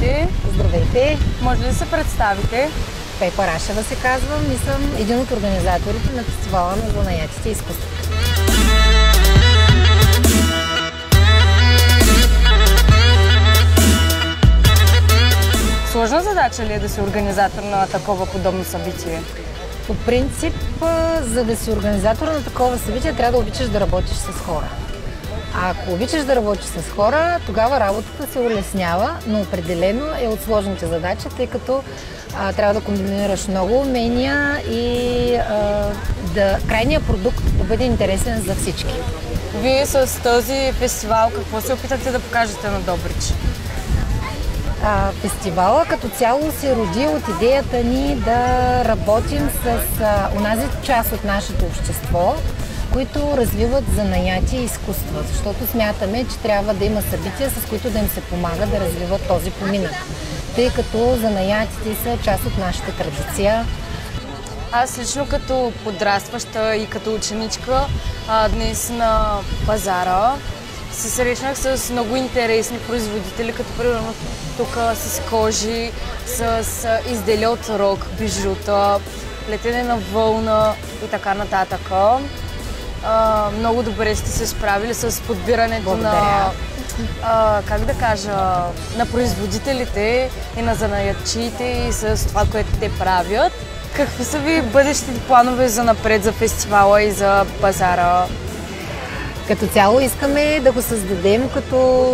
Здравейте! Здравейте! Може ли да се представите? Пепа Рашева се казвам и съм един от организаторите на фестивала на занаятите и изкуството. Сложна задача ли е да си организатор на такова подобно събитие? По принцип, за да си организатор на такова събитие, трябва да обичаш да работиш с хора. А ако обичаш да работиш с хора, тогава работата се улеснява, но определено е от сложните задачи, тъй като трябва да комбинираш много умения и крайният продукт да бъде интересен за всички. Вие с този фестивал какво се опитахте да покажете на Добрич? Фестивала като цяло се роди от идеята ни да работим с онази част от нашето общество, които развиват занаяти и изкуства, защото смятаме, че трябва да има събития, с които да им се помага да развиват този поминък, тъй като занаятите са част от нашата традиция. Аз лично като подрастваща и като ученичка днес на пазара се срещнах с много интересни производители, като примерно тук с кожи, с изделия от рог, бижута, плетене на вълна и така нататък. Много добре сте се справили с подбирането на, как да кажа, на производителите и на занаятчиите и с това, което те правят. Какви са ви бъдещите планове за напред, за фестивала и за пазара? Като цяло искаме да го създадем като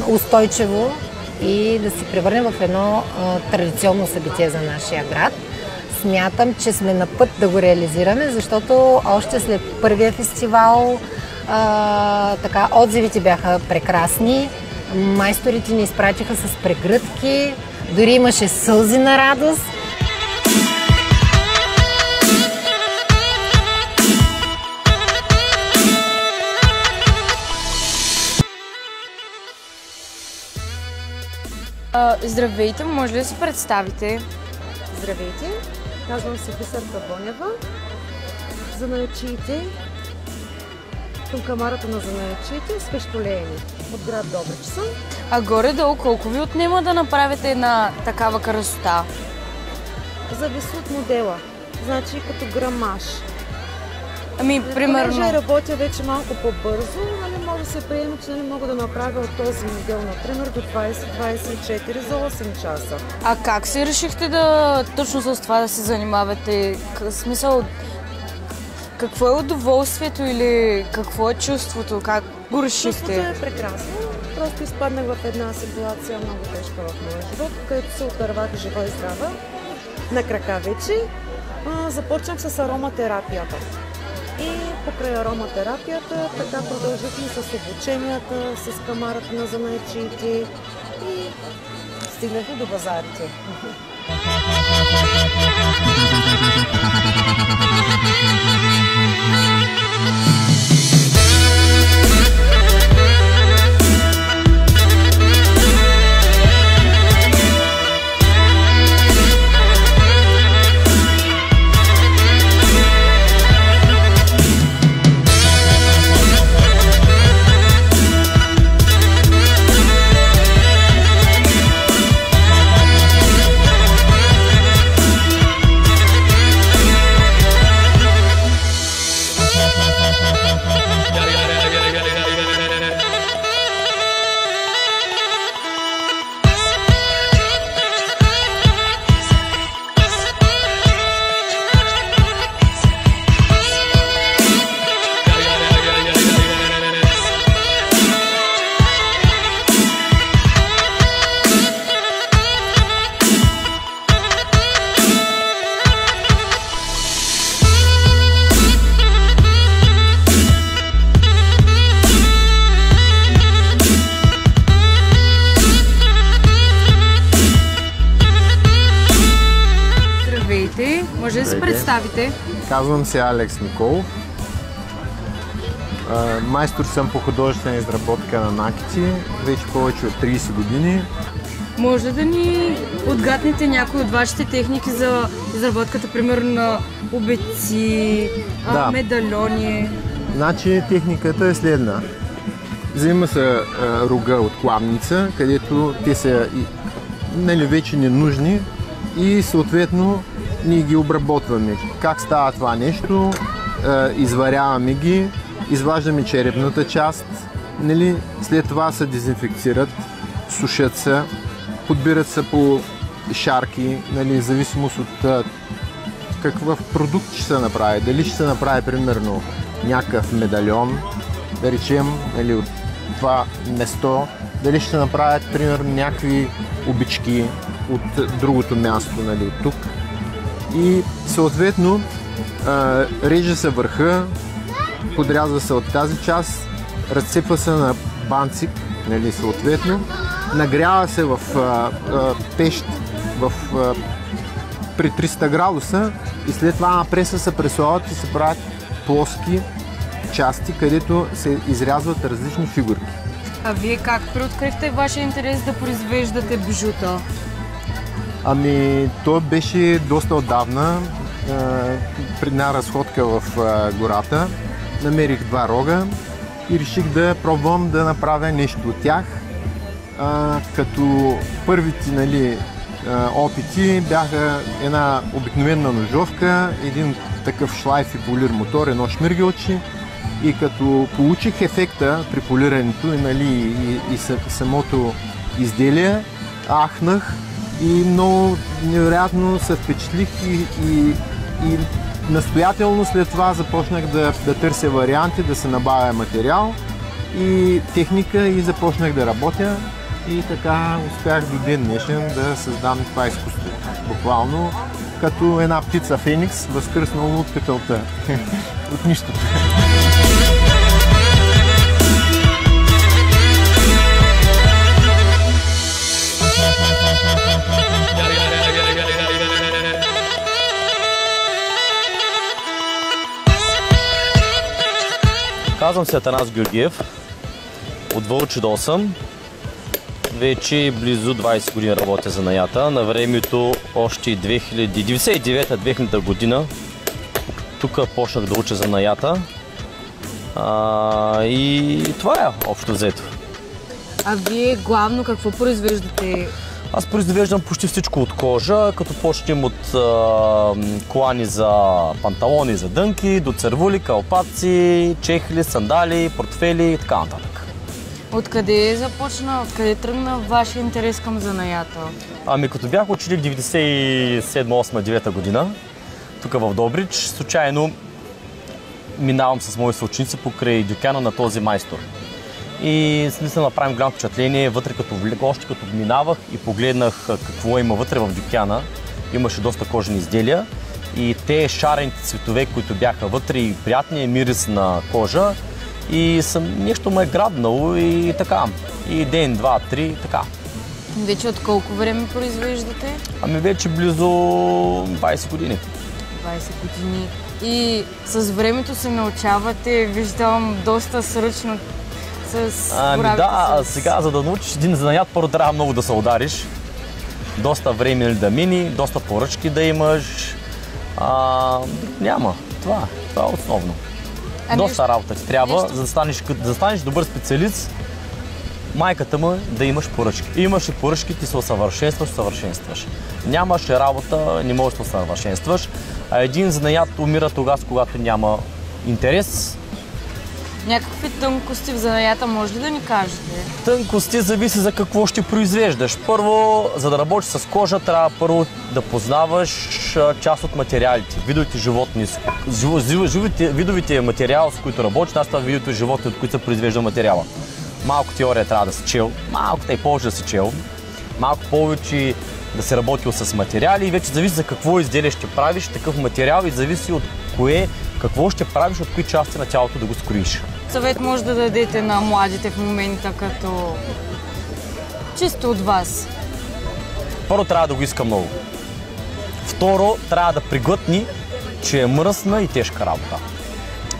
устойчиво и да се превърне в едно традиционно събитие за нашия град. Смятам, че сме на път да го реализираме, защото още след първия фестивал отзивите бяха прекрасни. Майсторите ни изпратиха с прегръдки, дори имаше сълзи на радост. Здравейте, може ли да се представите? Здравейте, казвам се Бисерка Бонева, занаятчиите към камарата на занаятчиите с пещолеене от град Добрич съм. А горе-долу колко ви отнема да направите една такава красота? Зависи от модела, значи като грамаж. Примерно... Понеже работя вече малко по-бързо, може да се приеме, че мога да направя от този модел, например, до 20-24 за 8 часа. А как си решихте точно с това да се занимавате? Смисъл, какво е удоволствието или какво е чувството? Как го решихте? Чувството е прекрасно. Просто изпаднах в една ситуация много тежка в моя живот, където се отървах жива и здрава. На крака вече започнах с ароматерапията. И покрай ароматерапията така продължихме с обученията, с камарата на занаятчиите и стигнахме до базарите. Може да се представите? Казвам се Алекс Николов. Майстор съм по художествена изработка на накити, вече повече от 30 години. Може да ни отгаднете някои от вашите техники за изработката, примерно на обеци, медальони? Значи техниката е следна. Взима се рога от кламница, където те са нали, вече ненужни и съответно ние ги обработваме. Как става това нещо? Изваряваме ги, изваждаме черепната част, нали, след това се дезинфекцират, сушат се, подбират се по шарки, нали, в зависимост от какъв продукт ще се направи. Дали ще се направи, примерно, някакъв медальон, да речем, нали, от това место, дали ще направят, примерно, някакви обички от другото място, нали, от тук. И съответно реже се върха, подрязва се от тази част, разцепва се на банцик, нали, съответно, нагрява се в пещ при 300 градуса и след това на преса се пресоват и се правят плоски части, където се изрязват различни фигурки. А вие как преоткрихте вашия интерес да произвеждате бижута? Ами, то беше доста отдавна. При една разходка в гората намерих 2 рога и реших да пробвам да направя нещо от тях. Като първите, нали, опити бяха една обикновена ножовка, един такъв шлайф и полир мотор, едно шмиргелче. И като получих ефекта при полирането, нали, и самото изделие, ахнах и много невероятно се впечатлих и настоятелно след това започнах да търся варианти, да се набавя материал и техника и започнах да работя и така успях до ден днешен да създам това изкуство. Буквално като една птица Феникс, възкръснала от пепелта, от нищото. Казвам се Атанас Георгиев, от Вълчи дол съм. Вече близо 20 години работя за наята. На времето още 1999-2000 година тук почнах да уча за наята. И това е общо взето. А вие главно какво произвеждате? Аз произвеждам почти всичко от кожа, като почнем от колани за панталони за дънки, до цървули, калпаци, чехли, сандали, портфели и така нататък. Откъде започна, откъде тръгна вашия интерес към занаята? Ами като бях ученик 97-8-9 година, тук в Добрич, случайно минавам с мои съученици покрай дюкяна на този майстор. И наистина направим голямо впечатление вътре, още като минавах и погледнах какво има вътре в дюкяна. Имаше доста кожени изделия и те шарените цветове, които бяха вътре и приятния мирис на кожа. И нещо ме е грабнало и така. И ден, два, три, така. Вече от колко време произвеждате? Ами вече близо 20 години. 20 години. И с времето се научавате, виждам доста сръчно. Ами да, сега за да научиш един занаят, първо трябва много да се удариш. Доста време да мини, доста поръчки да имаш. Няма. Това е основно. Доста работа ти трябва, за да станеш добър специалист. Майката му е да имаш поръчки. Имаш и поръчки, ти се усъвършенстваш. Нямаш работа, не можеш да се усъвършенстваш. А един занаят умира тогава, когато няма интерес. Някакви тънкости в занаята може ли да ни кажете? Тънкости зависи за какво ще произвеждаш. Първо, за да работиш с кожа, трябва първо да познаваш част от материалите, видовите животни. Видовите материали, с които работиш, това видовите животни, от които се произвежда материала. Малко теория трябва да си чел, малко и повече да си чел, малко повече да се работил с материали и вече зависи за какво изделие ще правиш такъв материал и зависи от какво ще правиш, от кои части на тялото да го скроиш. Съвет може да дадете на младите в момента, като чисто от вас? Първо, трябва да го иска много. Второ, трябва да приглътни, че е мръсна и тежка работа.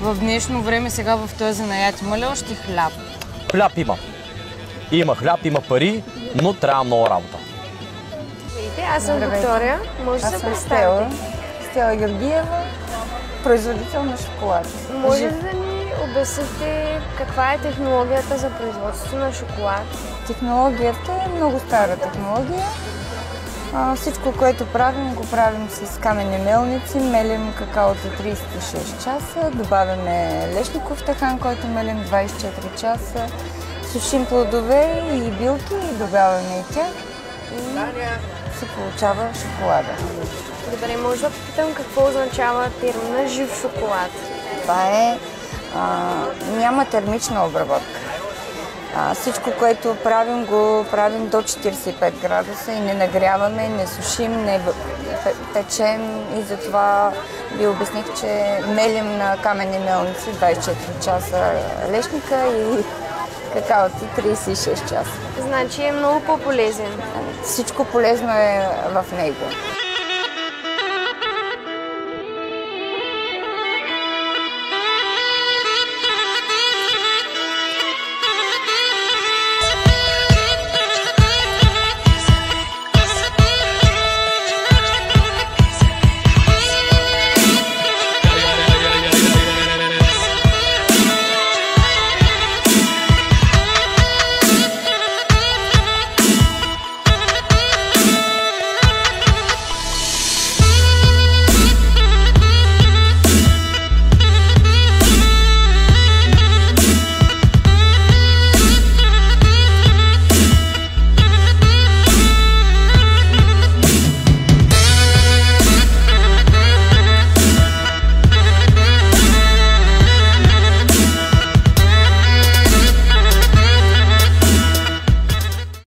В днешно време, сега в този занаят, има ли още хляб? Хляб има. Има хляб, има пари, но трябва много работа. Аз съм Виктория. Може да се представите? Стела Георгиева, производител на шоколад. Може ли да ни обясните каква е технологията за производството на шоколад? Технологията е много стара технология. Всичко, което правим, го правим с каменни мелници. Мелим какаото 36 часа, добавяме лешников тахан, който мелим 24 часа. Сушим плодове и билки и добавяме и тях и се получава шоколада. Добре, може да попитам какво означава термина жив шоколад? Това е няма термична обработка. Всичко, което правим, го правим до 45 градуса и не нагряваме, не сушим, не печем и затова ви обясних, че мелим на каменни мелници 24 часа лешника и какаото 36 часа. Значи е много по-полезен. Всичко полезно е в него.